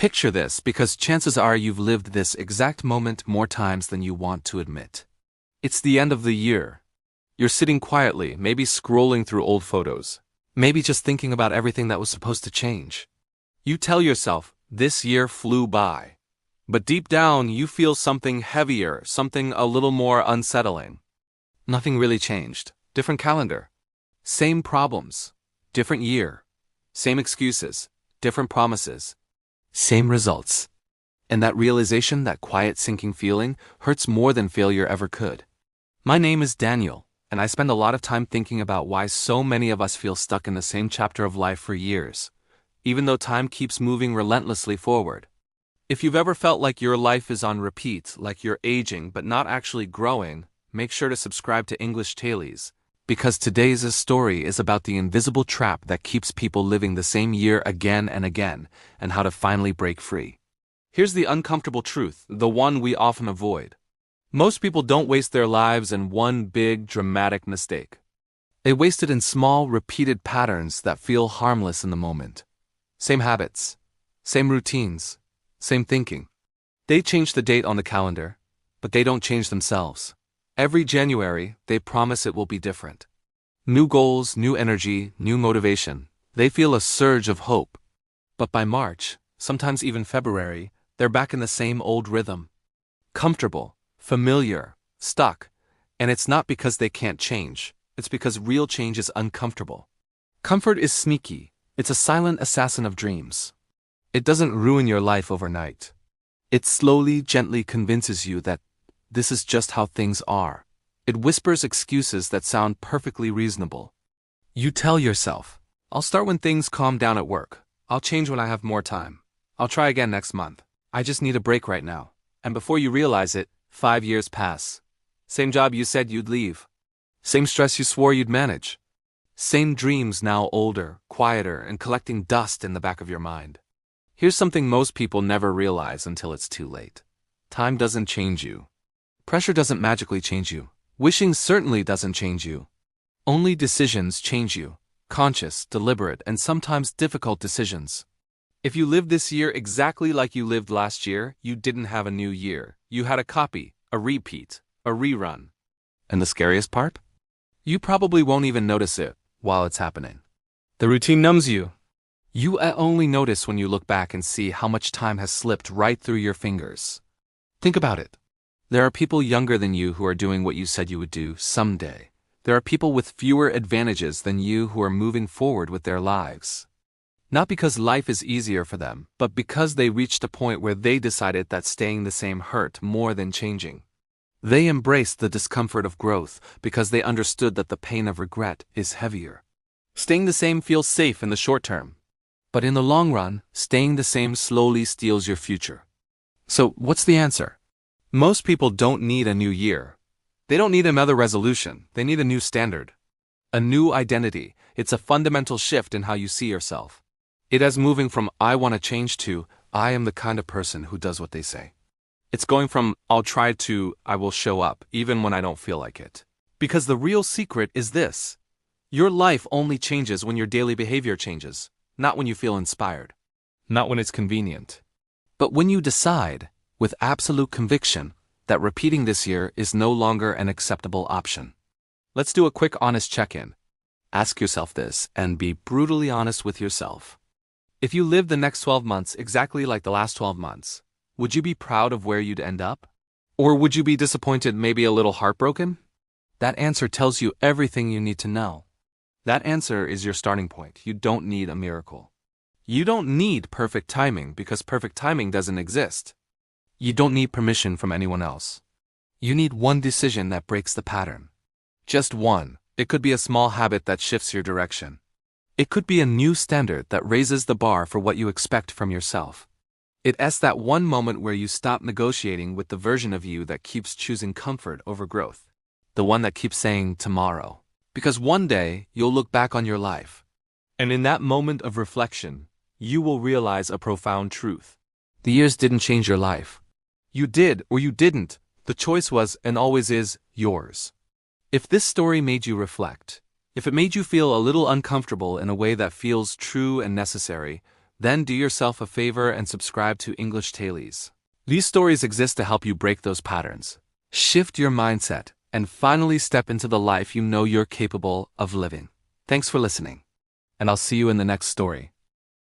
Picture this, because chances are you've lived this exact moment more times than you want to admit. It's the end of the year. You're sitting quietly, maybe scrolling through old photos, maybe just thinking about everything that was supposed to change. You tell yourself, this year flew by. But deep down, you feel something heavier, something a little more unsettling. Nothing really changed. Different calendar. Same problems. Different year. Same excuses. Different promises. Same results. And that realization, that quiet sinking feeling, hurts more than failure ever could. My name is Daniel, and I spend a lot of time thinking about why so many of us feel stuck in the same chapter of life for years, even though time keeps moving relentlessly forward. If you've ever felt like your life is on repeat, like you're aging but not actually growing, make sure to subscribe to English Tailies, because today's story is about the invisible trap that keeps people living the same year again and again, and how to finally break free. Here's the uncomfortable truth, the one we often avoid. Most people don't waste their lives in one big, dramatic mistake. They waste it in small, repeated patterns that feel harmless in the moment. Same habits, same routines, same thinking. They change the date on the calendar, but they don't change themselves. Every January, they promise it will be different. New goals, new energy, new motivation. They feel a surge of hope. But by March, sometimes even February, they're back in the same old rhythm. Comfortable, familiar, stuck. And it's not because they can't change. It's because real change is uncomfortable. Comfort is sneaky. It's a silent assassin of dreams. It doesn't ruin your life overnight. It slowly, gently convinces you that this is just how things are. It whispers excuses that sound perfectly reasonable. You tell yourself, I'll start when things calm down at work. I'll change when I have more time. I'll try again next month. I just need a break right now. And before you realize it, 5 years pass. Same job you said you'd leave. Same stress you swore you'd manage. Same dreams, now older, quieter, and collecting dust in the back of your mind. Here's something most people never realize until it's too late. Time doesn't change you. Pressure doesn't magically change you. Wishing certainly doesn't change you. Only decisions change you. Conscious, deliberate, and sometimes difficult decisions. If you lived this year exactly like you lived last year, you didn't have a new year. You had a copy, a repeat, a rerun. And the scariest part? You probably won't even notice it while it's happening. The routine numbs you. You only notice when you look back and see how much time has slipped right through your fingers. Think about it. There are people younger than you who are doing what you said you would do someday. There are people with fewer advantages than you who are moving forward with their lives. Not because life is easier for them, but because they reached a point where they decided that staying the same hurt more than changing. They embraced the discomfort of growth because they understood that the pain of regret is heavier. Staying the same feels safe in the short term. But in the long run, staying the same slowly steals your future. So, what's the answer? Most people don't need a new year. They don't need another resolution. They need a new standard. A new identity. It's a fundamental shift in how you see yourself. It is moving from I want to change to I am the kind of person who does what they say. It's going from I'll try to I will show up even when I don't feel like it. Because the real secret is this. Your life only changes when your daily behavior changes, not when you feel inspired, not when it's convenient. But when you decide, with absolute conviction, that repeating this year is no longer an acceptable option. Let's do a quick honest check-in. Ask yourself this and be brutally honest with yourself. If you lived the next 12 months exactly like the last 12 months, would you be proud of where you'd end up? Or would you be disappointed, maybe a little heartbroken? That answer tells you everything you need to know. That answer is your starting point. You don't need a miracle. You don't need perfect timing because perfect timing doesn't exist. You don't need permission from anyone else. You need one decision that breaks the pattern. Just one. It could be a small habit that shifts your direction. It could be a new standard that raises the bar for what you expect from yourself. It's that one moment where you stop negotiating with the version of you that keeps choosing comfort over growth. The one that keeps saying tomorrow. Because one day, you'll look back on your life. And in that moment of reflection, you will realize a profound truth. The years didn't change your life. You did or you didn't. The choice was and always is yours. If this story made you reflect, if it made you feel a little uncomfortable in a way that feels true and necessary, Then do yourself a favor and subscribe to English Tailies. These stories exist to help you break those patterns, shift your mindset, and finally step into the life you know you're capable of living. Thanks for listening, and I'll see you in the next story.